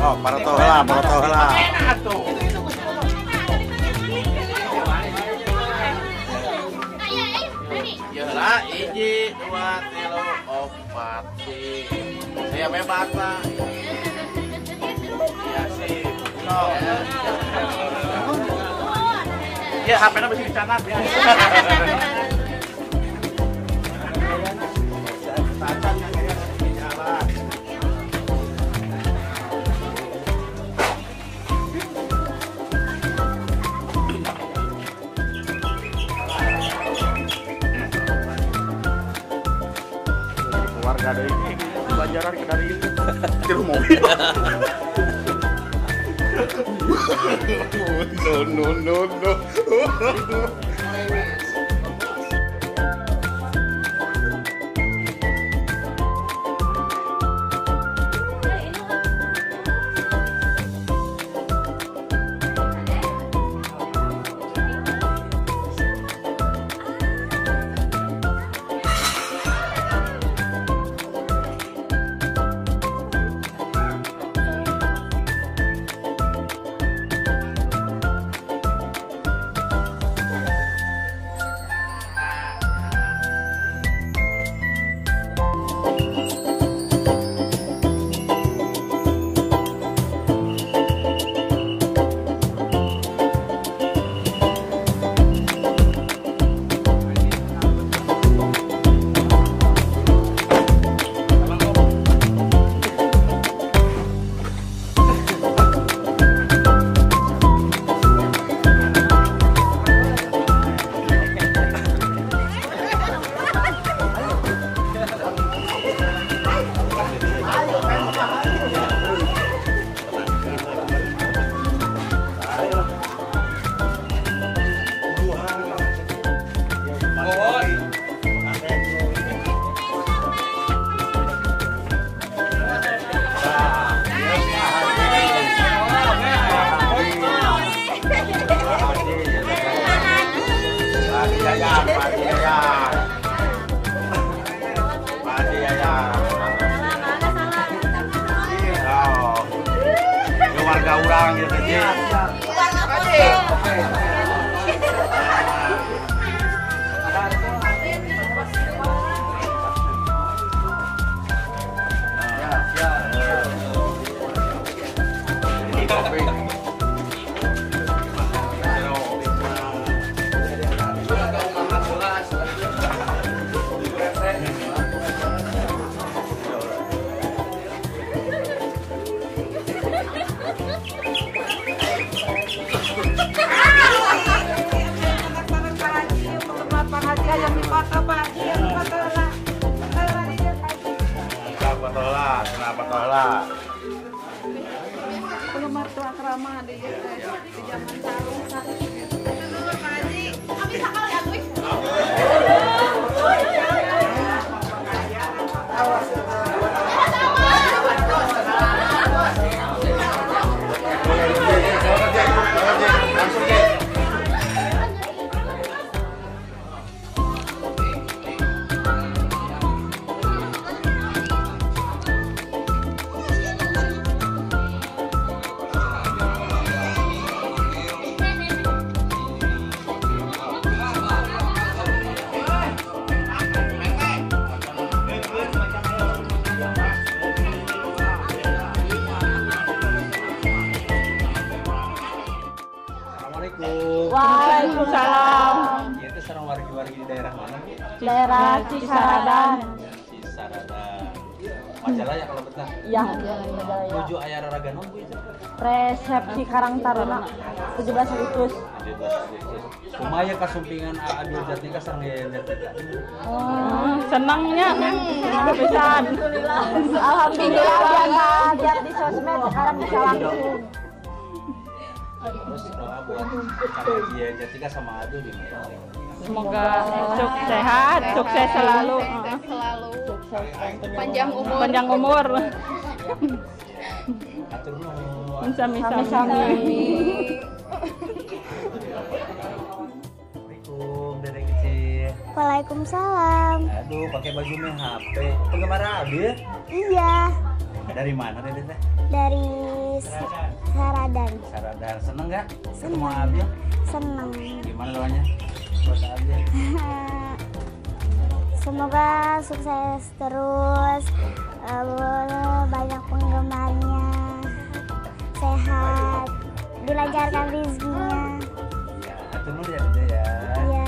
Sok, paroto heula, paroto heula. Yeula 1, 2, 3, 4 sih. Saya bebas, Pak. Iya sih. Sok. Ya, HP-na masih dicatat ya. Keluarga dari ini pelajaran ke dari itu tiru mobil. No. Warga orang gitu sih. Kenapa tolak? Belum martu akrama di zaman sarung. Pak Haji, habis sekali atuh. Waalaikumsalam. Ya, itu sareng wargi-wargi di daerah mana, Bu? Daerah Cisaradan. Cisaradan. Majalah ya kalau betah. Ya, Majalaya. Tuju aya raraga non, Bu? Resepsi Karang Taruna 17 Agustus. 17 Agustus. Kumaya kasumpingan Adul Jatika sareng Yayan Jatika. Senangnya pisan. Alhamdulillah biasa lihat di sosmed sekarang bisa langsung. Terus doa buat Kang Yayan Jatika sama Adul gimana? Semoga sehat, sukses selalu. Panjang umur. Atur nuhun. Sami-sami. Assalamualaikum, Dedek kecil. Waalaikumsalam. Aduh, pakai baju HP. Penggemar Abil? Iya, Dari mana Dede teh? dari Saradan. Saradan. Seneng nggak ketemu Abil? Seneng. Gimana doanya buat Abil? Semoga sukses terus, banyak penggemarnya, sehat, dilancarkan rezekinya. Ya, atur nuhun ya Dede ya. Iya.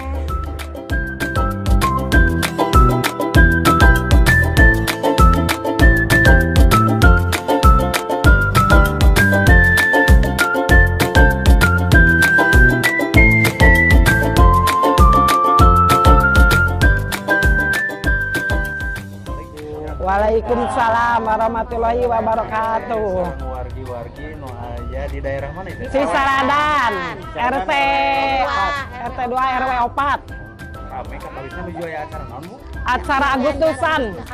Waalaikumsalam warahmatullahi wabarakatuh. Sareng wargi-wargi nu aya di daerah mana itu? Si Saradan, RT 2 RW 4. Rame ka kalisna menuju aya acara naon Bu? Acara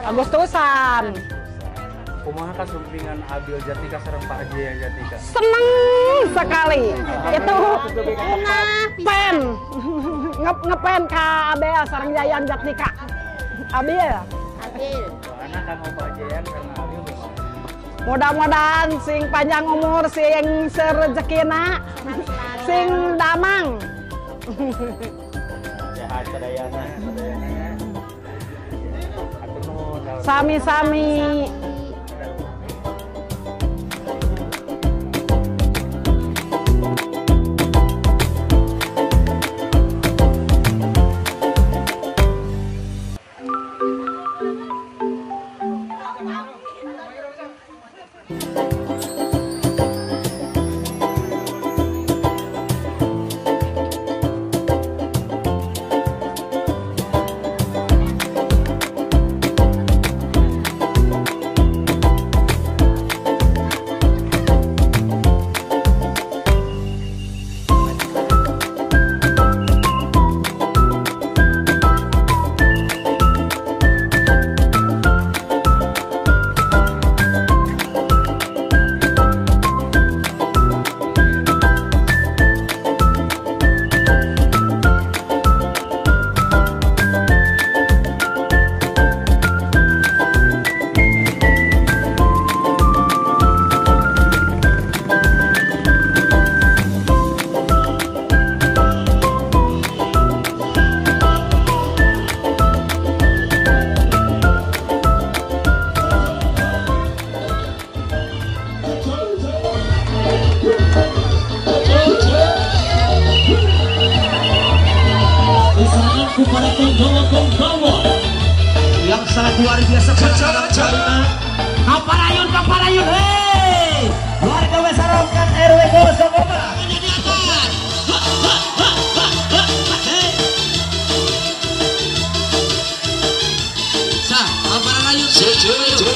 Agustusan. Kumaha kasumpingan Abil Jatika sareng Pak Jaya Jatika? Seneng sekali. Itu pen. Ngepen ka Abel sareng Yayan Jatika. Abel. Soalnya kan Pak Jaya sareng Abil lumayan. Mudah-mudahan sing panjang umur, sing serezekina, sing damang. Sehat sadayana. Atur nuhun. Sami-sami. Para penggawa-penggawa yang sangat luar biasa pada Kaparayun, hei warga Besarongkan RW 04. Sah, Kaparayun setuju.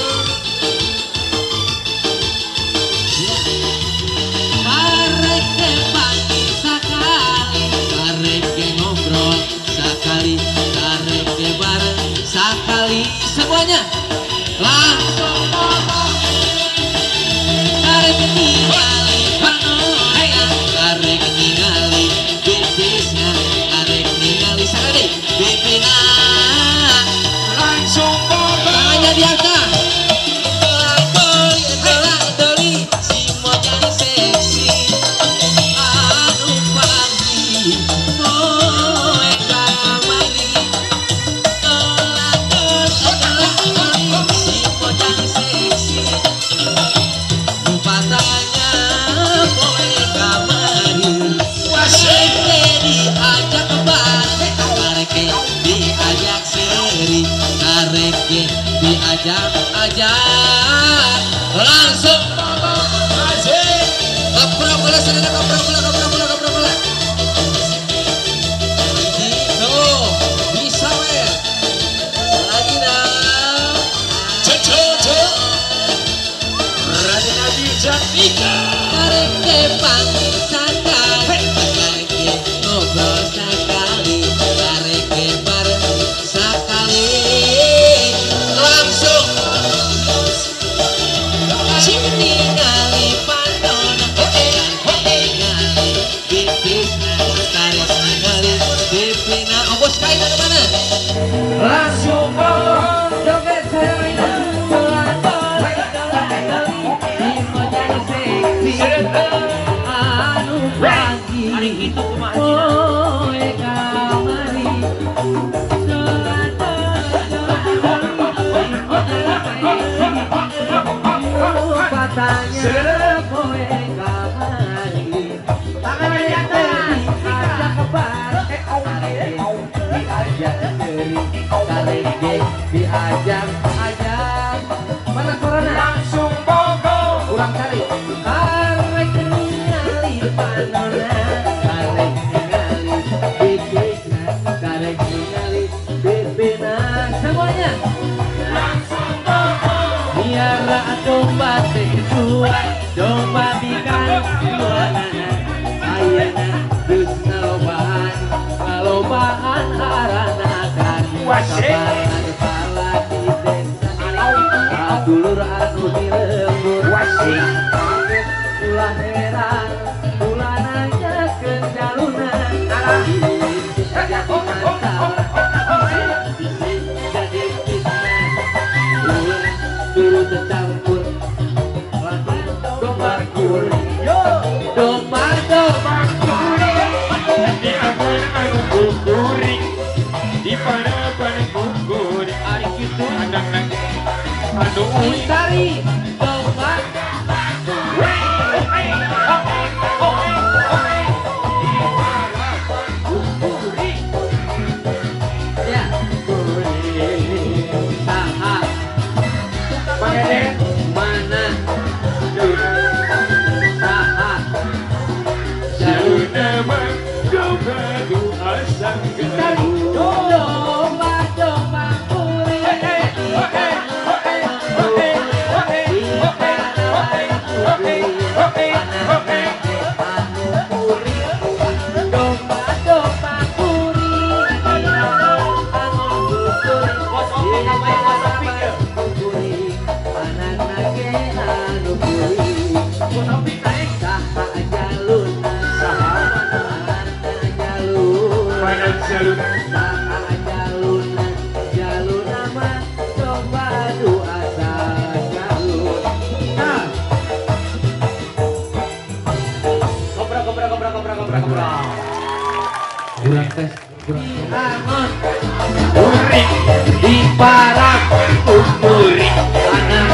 Kareke pagi sakali, kareke ngobrol sakali, kareke bareng sakali, semuanya langsung ngomong. Kareke ningali panorean, kareke ningali bisnisnya, kareke ningali sakali bibina, langsung ngomong. Tangannya diangkat. Diajak langsung kapra bola sana kapra bola tuh bisa wer lagi dah coco Raden Abi Jatika kareke panggil sakali kareke ngobrol sakali kareke bareng sakali langsung ningali pandona ningali bisnis tarik ningali bipina bos kain mana sepoe kamari tangannya di atas diajak kebar diajak dari karege diajak mana suaranya langsung bogo ulang kali karek ningali panona karek ningali bibina karek ningali bibina semuanya langsung bogo miara domba tetu domba bikan jualana ayana dus nalobahan haranakan kabaran pala di desa dulur anu dilembur wasing ulah heran ulah nanya ke jaluna jadi fitnah dulu tercampur lagi domba kuri domba kuri di anu kukuri di pada kukuri hari itu anak anu cari domba ya saha mana saha jaluna mah domba du asang cari domba kuri jaluna mah coba doa jalun nah kobra kurang tes angon urik di parang umuri anak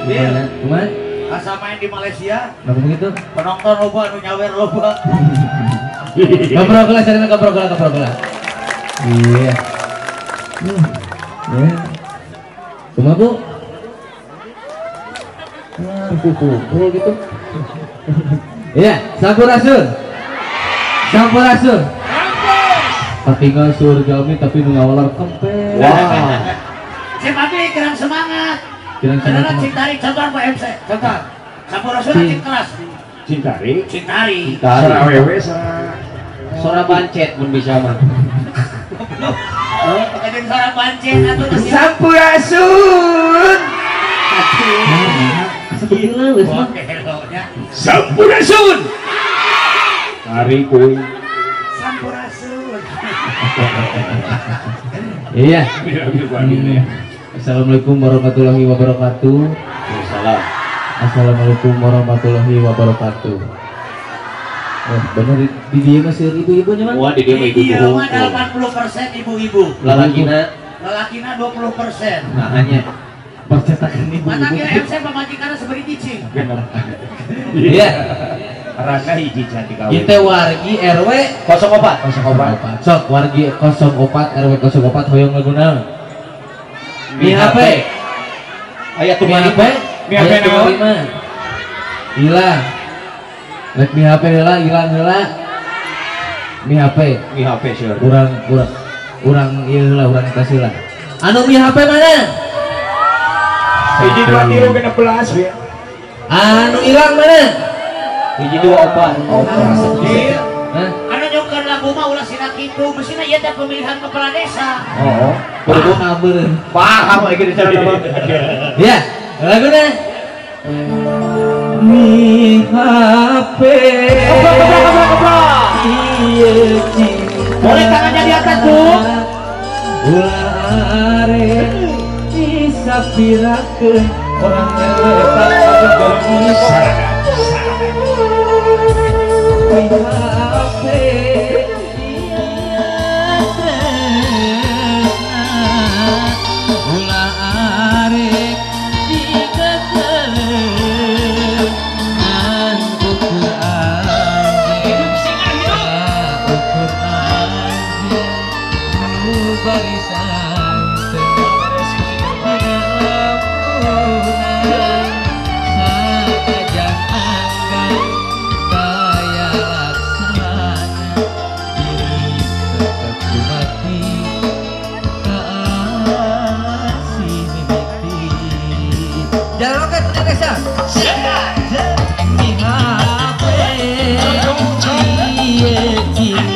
Kumaha? Asa main di Malaysia, Kenapa begitu? penonton loba anu nyawer loba. Kabrogla, caranya kabrogla. Iya. Ya. Kumaha Bu? Pukul gitu. Iya, sampurasun. Tapi nggak surgawi tapi nu ngawalor kempes. Wah. Si Papi kurang semangat. Karena Cintari contoh Pak MC. Contoh. Sampurasun cing kelas. Cintari. Sara awewe sara Sora bancet mun bisa mah. Pakai suara pancen atau masih sampurasun Sebetulnya wes mah. sampurasun hari kuy Sampurasun. Iya. ya. Assalamualaikum warahmatullahi wabarakatuh. Waalaikumsalam. Assalamualaikum warahmatullahi wabarakatuh. Bener di dia masih ibu-ibunya mah. Wah di dia mah Iya, ibu-ibu. mah 80% ibu-ibu. Lalakina Lelakina 20%. nah hanya percetakan ibu. Mata kira MC pemajikannya seperti cicing. Iya. Rangga hiji cantik kawin. Kita wargi RW 04. Sok wargi 04 RW 04 hoyong lagunaon. Mi HP. Aya tuh Mi HP. Mi HP naon? Hilang. Lek mi HP heula hilang heula. Mi HP. Mi HP sure. Urang ieu heula urang kasih lah. Anu mi HP mana? Hiji 216 ya. Anu hilang mana? Hiji 24. Iya. Hah? Anu nyongkeun lagu mah ulah sina kitu, mesina ieu teh pemilihan kepala desa. Oh. Kudu kabeureun. Paham lagi di cara nama. Ya, laguna. Mi HP. Ieu cinta. Boleh tangannya di atas, Bu. Ulah are disapirakeun orang letak pada bisa. Mi HP. spesial. Demi HP dia cinta.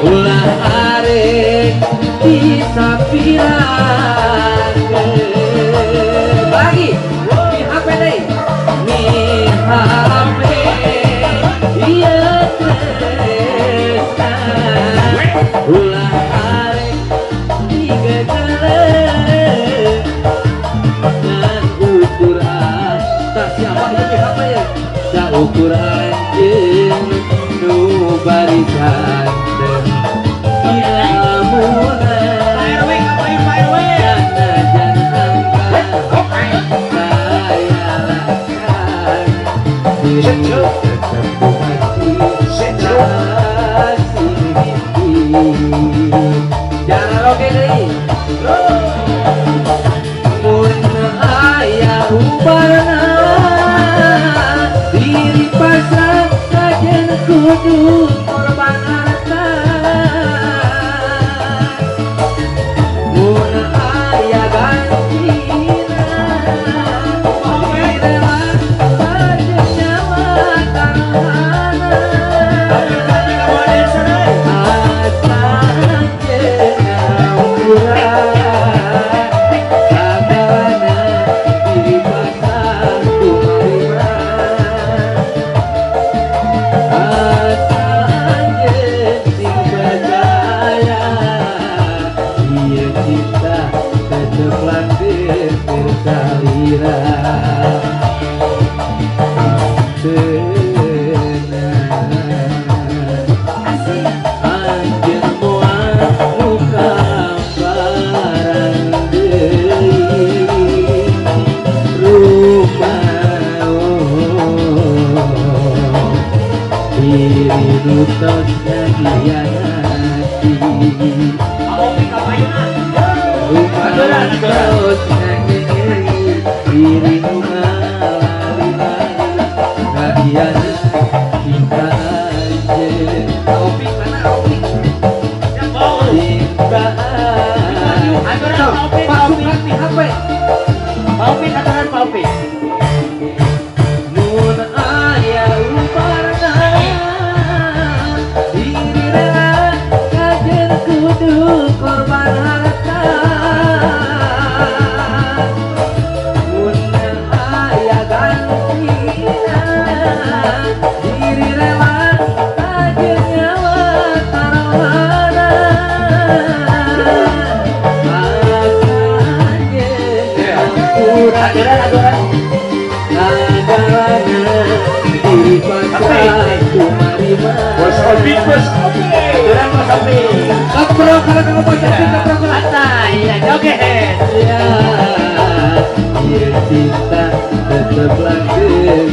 Ulah arek bisa pirang lagi mi HP deh mi HP iya tresna ulah arek tiga kali dengan ukuran tak siapa itu mi HP ya tak ukuran jeung nu barisan jangan oke deh murna ayah ubarna diri pasrah sajen kudu korban harta murna ayah gantina rela sajen nyawa karhana dirimu ngalali-lali kagian cinta aja Opik mana Opik? Yang mau. cinta Aturan Opik, Opik nih HP. Opik aturan Opik. mun aya uparna diri rela kajen kudu korban harta mun aya gantina diri rela kajen nyawa tarawana Aturan. diri pacar kumarima Bos Opik, Bos Opik. Aturan Mas Opik. kapro kalau kamu pacar kapro Santai, ya joget. ya dia cinta tetap langgeng